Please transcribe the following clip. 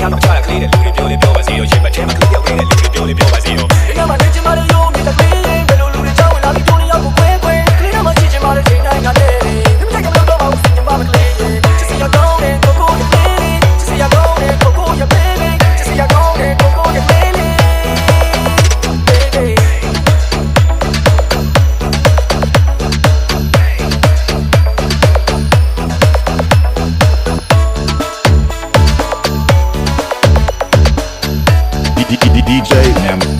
ချမ်းမချတာကလေးတဲ့လူတွေပြောလေပြောပါစေရောရှင်းမထဲမှာကလေးရောက်နေတဲ့လူတွေပြောလေပြောပါစေရောဒီကမှာနေချင်မှလည်းရောမြတ်ကလေးဘယ်လိုလူတွေချောင်းဝင်လာပြီးပြောနေရောက်ကိုခွဲခွဲကလေးတော့မှချစ်ချင်မှလည်းချိန်တိုင်းကလည်းဒီမတိုက်ကမလို့တော့ဘူးစင်ချင်မှမကလေးချစ်စရာကောင်းတဲ့ကိုကိုရဲ့လေးချစ်စရာကောင်းတဲ့ကိုကိုရဲ့လေးချစ်စရာကောင်းတဲ့ကိုကိုရဲ့လေးDJ M